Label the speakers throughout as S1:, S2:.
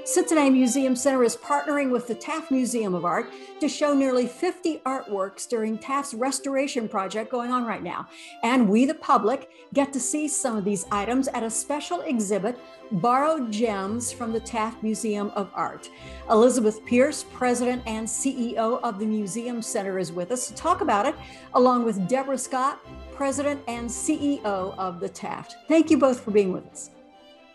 S1: Cincinnati Museum Center is partnering with the Taft Museum of Art to show nearly 50 artworks during Taft's restoration project going on right now. And we, the public, get to see some of these items at a special exhibit, Borrowed Gems from the Taft Museum of Art. Elizabeth Pierce, President and CEO of the Museum Center, is with us to talk about it, along with Deborah Scott, President and CEO of the Taft. Thank you both for being with us.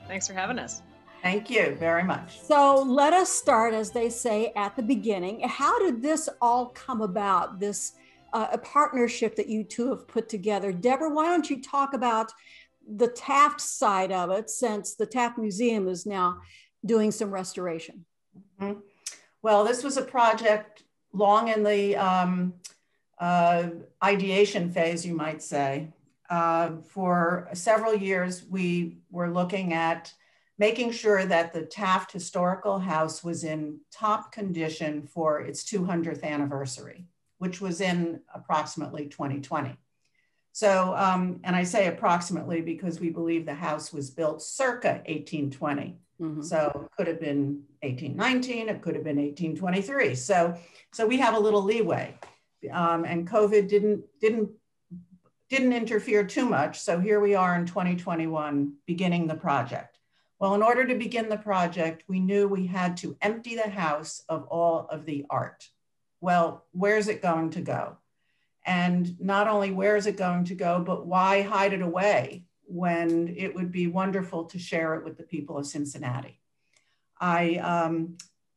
S2: Thanks for having us.
S3: Thank you very much.
S1: So let us start, as they say, at the beginning. How did this all come about, this a partnership that you two have put together? Deborah, why don't you talk about the Taft side of it, since the Taft Museum is now doing some restoration?
S3: Mm-hmm. Well, this was a project long in the ideation phase, you might say. For several years, we were looking at making sure that the Taft Historical House was in top condition for its 200th anniversary, which was in approximately 2020. So, and I say approximately because we believe the house was built circa 1820. Mm-hmm. So it could have been 1819, it could have been 1823. So we have a little leeway, and COVID didn't interfere too much. So here we are in 2021, beginning the project. Well, in order to begin the project, we knew we had to empty the house of all of the art. Well, where's it going to go? And not only where is it going to go, but why hide it away when it would be wonderful to share it with the people of Cincinnati? I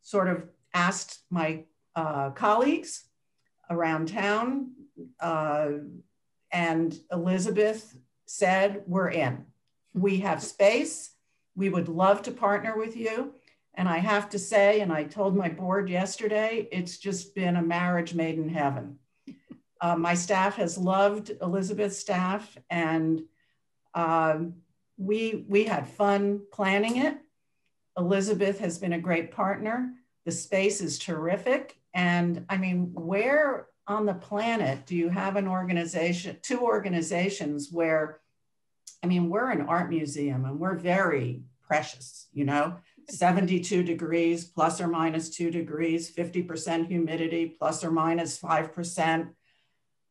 S3: sort of asked my colleagues around town, and Elizabeth said, we're in. We have space. We would love to partner with you. And I have to say, and I told my board yesterday, it's just been a marriage made in heaven. My staff has loved Elizabeth's staff, and we had fun planning it. Elizabeth has been a great partner. The space is terrific. And I mean, where on the planet do you have an organization, two organizations where, I mean, we're an art museum and we're very precious, 72 degrees, plus or minus 2 degrees, 50% humidity, plus or minus 5%.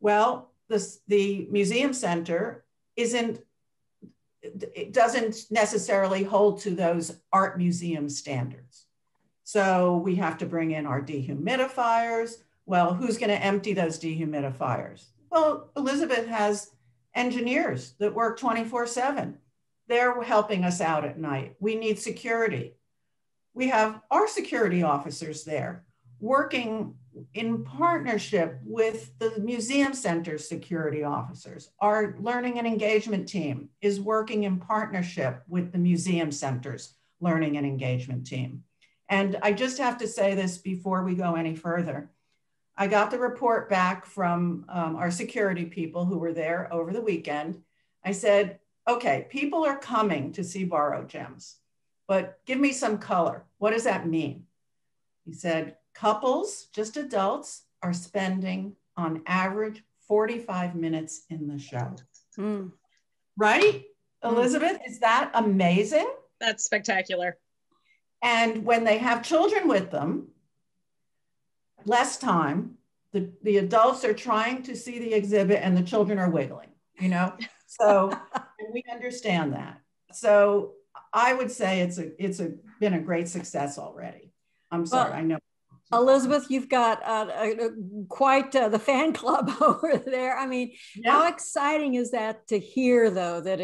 S3: Well, the museum center doesn't necessarily hold to those art museum standards. So we have to bring in our dehumidifiers. Well, who's going to empty those dehumidifiers? Well, Elizabeth has engineers that work 24/7. They're helping us out at night. We need security. We have our security officers there working in partnership with the museum center security officers. Our learning and engagement team is working in partnership with the museum center's learning and engagement team. And I just have to say this before we go any further. I got the report back from our security people who were there over the weekend. I said, okay, people are coming to see Borrowed Gems, but give me some color. What does that mean? He said, couples, just adults, are spending on average 45 minutes in the show. Mm. Right? Elizabeth, is that amazing?
S2: That's spectacular.
S3: And when they have children with them, less time, the adults are trying to see the exhibit and the children are wiggling, So and we understand that. So I would say it's been a great success already. I'm sorry, I know.
S1: Elizabeth, you've got quite the fan club over there. I mean, yeah. How exciting is that to hear, though, that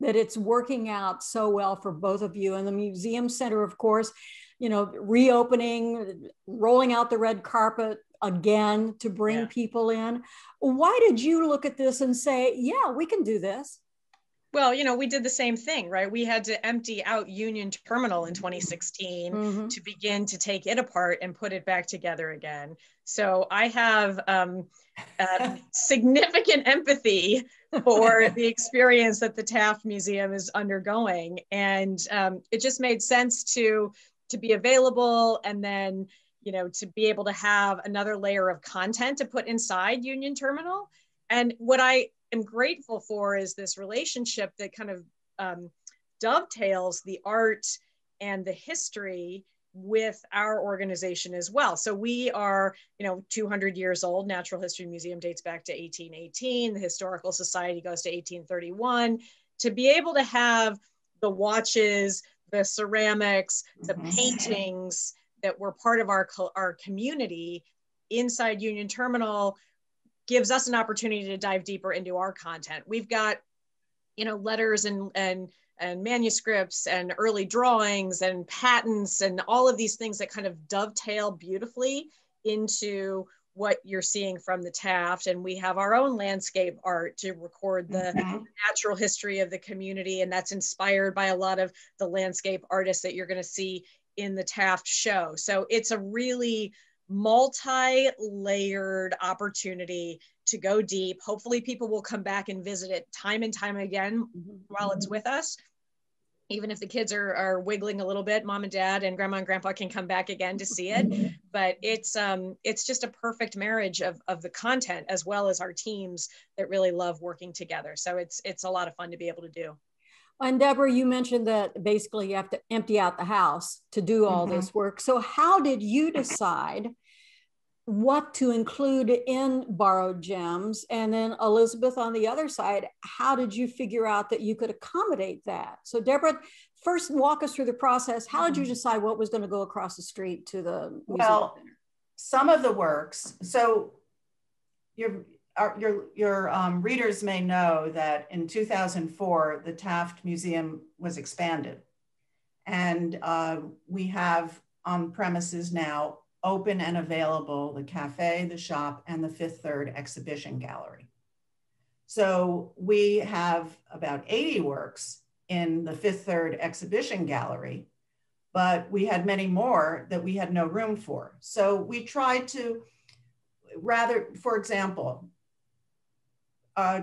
S1: it's working out so well for both of you? And the museum center, of course, reopening, rolling out the red carpet again to bring people in. Why did you look at this and say, yeah, we can do this?
S2: Well, we did the same thing, right? We had to empty out Union Terminal in 2016 to begin to take it apart and put it back together again. So I have significant empathy for the experience that the Taft Museum is undergoing. And it just made sense to be available, and then to be able to have another layer of content to put inside Union Terminal. And what I am grateful for is this relationship that kind of dovetails the art and the history with our organization as well. So we are, 200 years old. Natural History Museum dates back to 1818. The Historical Society goes to 1831. To be able to have the watches, the ceramics, the paintings that were part of our community inside Union Terminal gives us an opportunity to dive deeper into our content. We've got, letters and manuscripts and early drawings and patents and all of these things that kind of dovetail beautifully into what you're seeing from the Taft. And we have our own landscape art to record the natural history of the community. And that's inspired by a lot of the landscape artists that you're going to see in the Taft show. So it's a really multi-layered opportunity to go deep. Hopefully people will come back and visit it time and time again while it's with us. Even if the kids are wiggling a little bit, mom and dad and grandma and grandpa can come back again to see it. But it's just a perfect marriage of the content as well as our teams that really love working together. So it's a lot of fun to be able to do.
S1: And Deborah, you mentioned that basically you have to empty out the house to do all this work. So how did you decide what to include in Borrowed Gems? And then Elizabeth, on the other side, how did you figure out that you could accommodate that? So Deborah, first walk us through the process. How did you decide what was going to go across the street to the museum center?
S3: Some of the works, so your readers may know that in 2004, the Taft Museum was expanded. And we have on premises now open and available the cafe, the shop, and the Fifth Third exhibition gallery. So we have about 80 works in the Fifth Third exhibition gallery, but we had many more that we had no room for. So we tried to for example,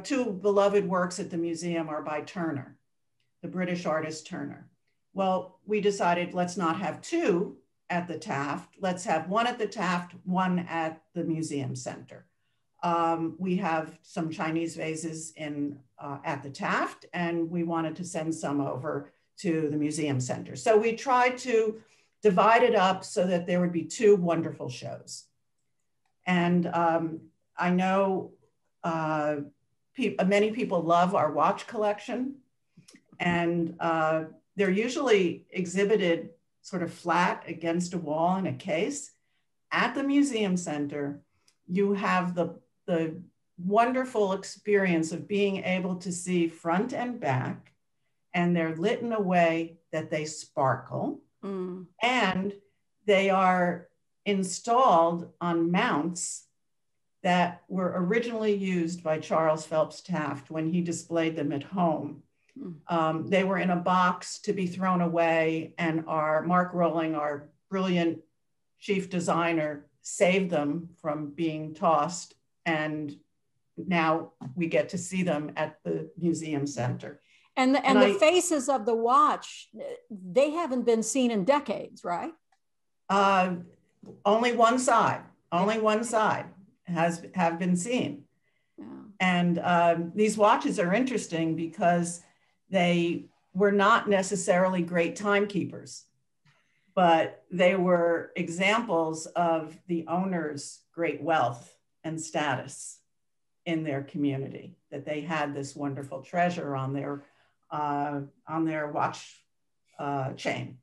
S3: two beloved works at the museum are by Turner, the British artist Turner. Well, we decided let's not have two at the Taft. Let's have one at the Taft, one at the museum center. We have some Chinese vases at the Taft, and we wanted to send some over to the museum center. So we tried to divide it up so that there would be two wonderful shows. And I know many people love our watch collection, and they're usually exhibited sort of flat against a wall in a case. At the museum center, you have the wonderful experience of being able to see front and back, and they're lit in a way that they sparkle, and they are installed on mounts that were originally used by Charles Phelps Taft when he displayed them at home. They were in a box to be thrown away, and Mark Rolling, our brilliant chief designer, saved them from being tossed, and now we get to see them at the museum center.
S1: And the faces of the watch, they haven't been seen in decades, right?
S3: Only one side have been seen. Yeah. And these watches are interesting because they were not necessarily great timekeepers, but they were examples of the owner's great wealth and status in their community, that they had this wonderful treasure on their watch chain.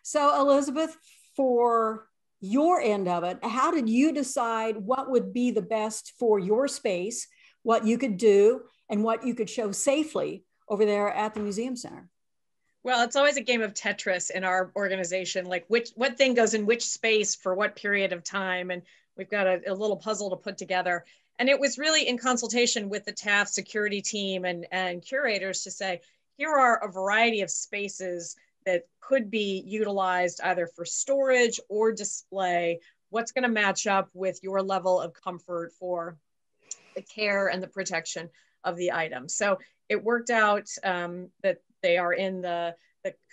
S1: So Elizabeth, for your end of it, how did you decide what would be the best for your space, what you could do, and what you could show safely over there at the museum center?
S2: Well, it's always a game of Tetris in our organization, like what thing goes in which space for what period of time. And we've got a little puzzle to put together. And it was really in consultation with the Taft security team and curators to say, here are a variety of spaces that could be utilized either for storage or display. What's going to match up with your level of comfort for the care and the protection of the item? So it worked out that they are in the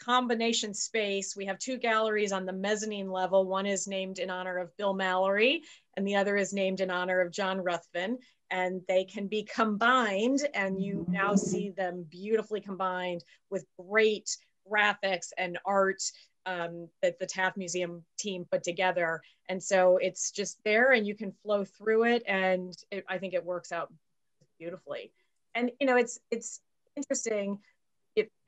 S2: combination space. We have two galleries on the mezzanine level. One is named in honor of Bill Mallory, and the other is named in honor of John Ruthven. And they can be combined, and you now see them beautifully combined with great graphics and art that the Taft Museum team put together. And so it's just there and you can flow through it. And I think it works out beautifully. And, you know, it's interesting,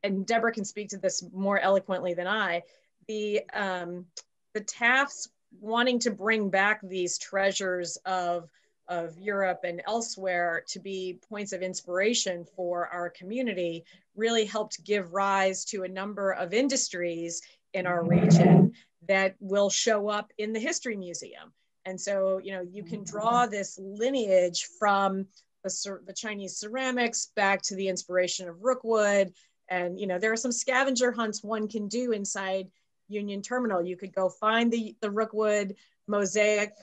S2: and Deborah can speak to this more eloquently than I, the Tafts wanting to bring back these treasures of Europe and elsewhere to be points of inspiration for our community really helped give rise to a number of industries in our region that will show up in the History Museum. And so, you know, you can draw this lineage from the Chinese ceramics back to the inspiration of Rookwood. And, you know, there are some scavenger hunts one can do inside Union Terminal. You could go find the Rookwood mosaic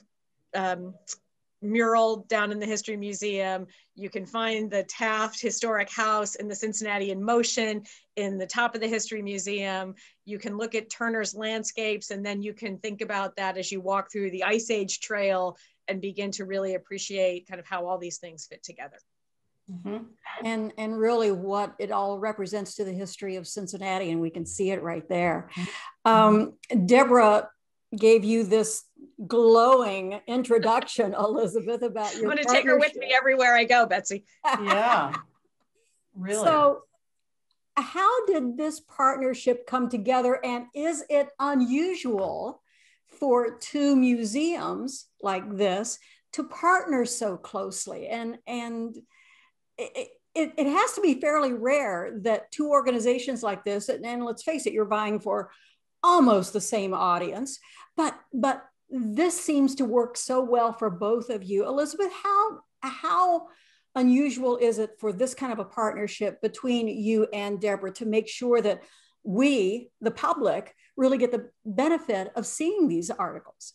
S2: mural down in the History Museum. You can find the Taft Historic House in the Cincinnati in Motion in the top of the History Museum. You can look at Turner's landscapes, and then you can think about that as you walk through the Ice Age Trail and begin to really appreciate kind of how all these things fit together.
S1: Mm-hmm. And really what it all represents to the history of Cincinnati, and we can see it right there. Deborah gave you this glowing introduction, Elizabeth, about your
S2: I'm going to take her with me everywhere I go, Betsy.
S3: Yeah, really.
S1: So how did this partnership come together, and is it unusual for two museums like this to partner so closely? And it has to be fairly rare that two organizations like this, and let's face it, you're vying for almost the same audience, but this seems to work so well for both of you. Elizabeth, how unusual is it for this kind of a partnership between you and Deborah to make sure that we, the public, really get the benefit of seeing these articles?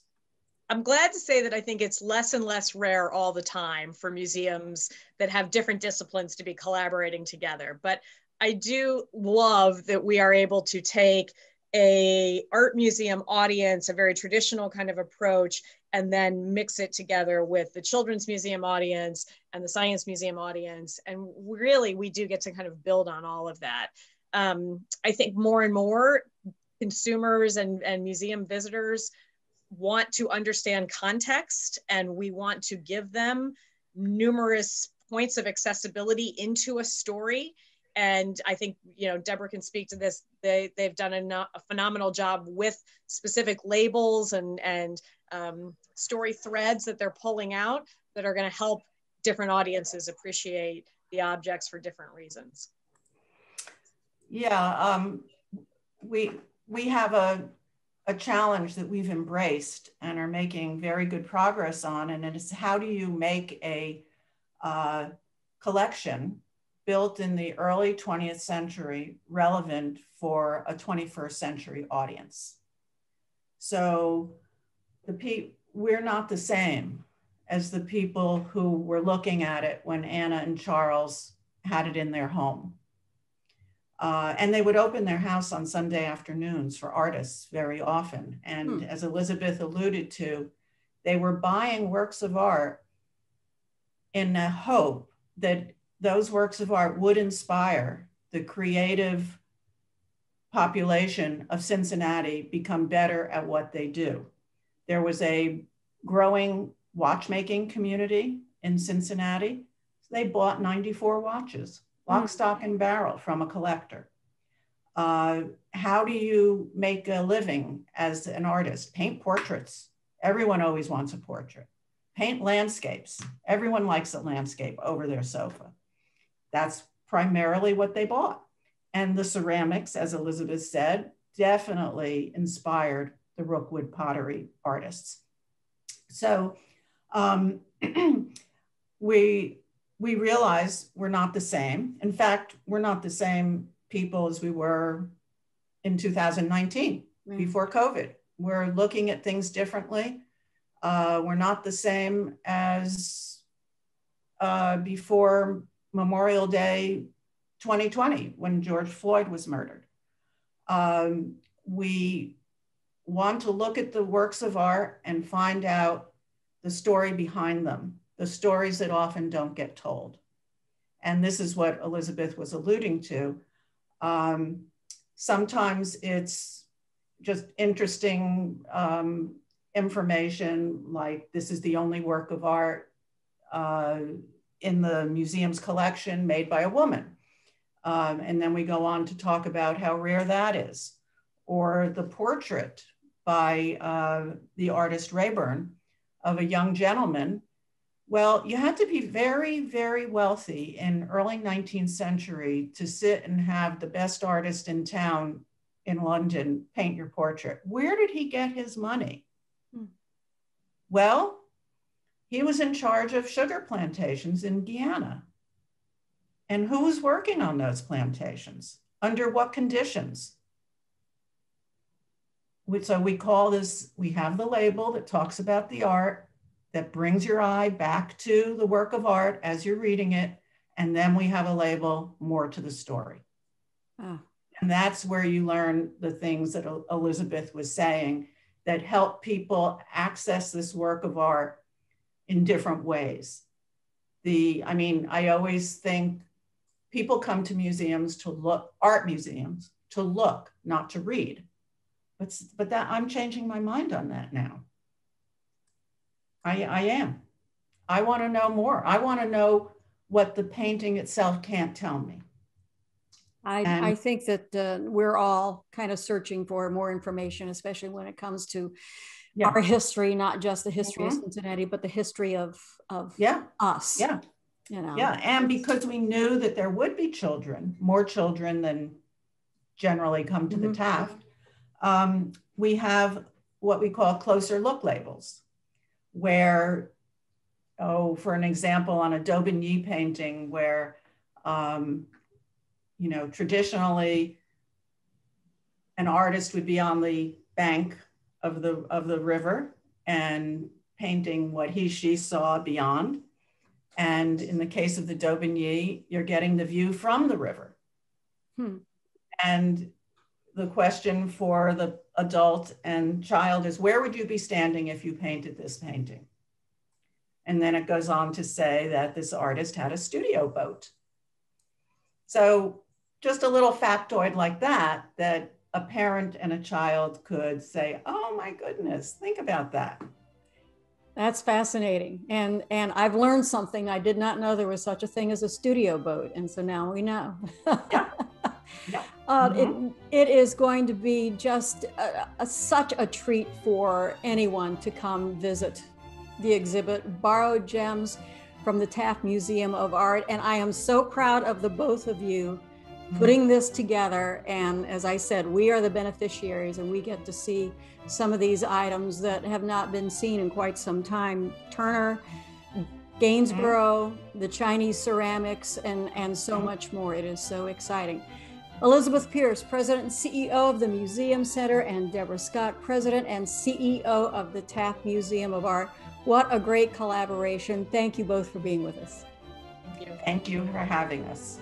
S2: I'm glad to say that I think it's less and less rare all the time for museums that have different disciplines to be collaborating together. But I do love that we are able to take a art museum audience, a very traditional kind of approach, and then mix it together with the Children's Museum audience and the Science Museum audience. And really, we do get to kind of build on all of that. I think more and more consumers and museum visitors want to understand context, and we want to give them numerous points of accessibility into a story. And I think, you know, Deborah can speak to this. They've done a phenomenal job with specific labels and story threads that they're pulling out that are going to help different audiences appreciate the objects for different reasons.
S3: Yeah, we have a challenge that we've embraced and are making very good progress on, and it is how do you make a collection built in the early 20th century relevant for a 21st century audience. So we're not the same as the people who were looking at it when Anna and Charles had it in their home. And they would open their house on Sunday afternoons for artists very often. And as Elizabeth alluded to, they were buying works of art in the hope that those works of art would inspire the creative population of Cincinnati become better at what they do. There was a growing watchmaking community in Cincinnati. They bought 94 watches, lock, stock, and barrel from a collector. How do you make a living as an artist? Paint portraits. Everyone always wants a portrait. Paint landscapes. Everyone likes a landscape over their sofa. That's primarily what they bought. And the ceramics, as Elizabeth said, definitely inspired the Rookwood pottery artists. So we realize we're not the same. In fact, we're not the same people as we were in 2019, before COVID. We're looking at things differently. We're not the same as before Memorial Day 2020, when George Floyd was murdered. We want to look at the works of art and find out the story behind them, the stories that often don't get told. And this is what Elizabeth was alluding to. Sometimes it's just interesting information, like this is the only work of art in the museum's collection made by a woman. And then we go on to talk about how rare that is. Or the portrait by the artist Rayburn of a young gentleman. Well, you had to be very, very wealthy in early 19th century to sit and have the best artist in town in London paint your portrait. Where did he get his money? Well, he was in charge of sugar plantations in Guyana. And who was working on those plantations? Under what conditions? So we call this, we have the label that talks about the art, that brings your eye back to the work of art as you're reading it. And then we have a label, more to the story. Oh. And that's where you learn the things that Elizabeth was saying that help people access this work of art in different ways. I always think people come to museums to look, art museums, to look, not to read. But that I'm changing my mind on that now. I am. I want to know more. I want to know what the painting itself can't tell me.
S1: I think that we're all kind of searching for more information, especially when it comes to our history, not just the history of Cincinnati, but the history of us.
S3: Yeah.
S1: You know.
S3: Yeah, and because we knew that there would be children, more children than generally come to the Taft, we have what we call closer look labels, where, for an example, on a Daubigny painting where, traditionally an artist would be on the bank of the river and painting what she saw beyond. And in the case of the Daubigny, you're getting the view from the river. And the question for the adult and child is, where would you be standing if you painted this painting? And then it goes on to say that this artist had a studio boat. So just a little factoid like that, that a parent and a child could say, oh my goodness, think about that.
S1: That's fascinating. And I've learned something. I did not know there was such a thing as a studio boat. And so now we know. It is going to be just such a treat for anyone to come visit the exhibit, Borrowed Gems from the Taft Museum of Art. And I am so proud of the both of you putting this together. And as I said, we are the beneficiaries and we get to see some of these items that have not been seen in quite some time. Turner, Gainsborough, the Chinese ceramics, and so much more. It is so exciting. Elizabeth Pierce, President and CEO of the Museum Center, and Deborah Scott, President and CEO of the Taft Museum of Art. What a great collaboration. Thank you both for being with us.
S3: Thank you for having us.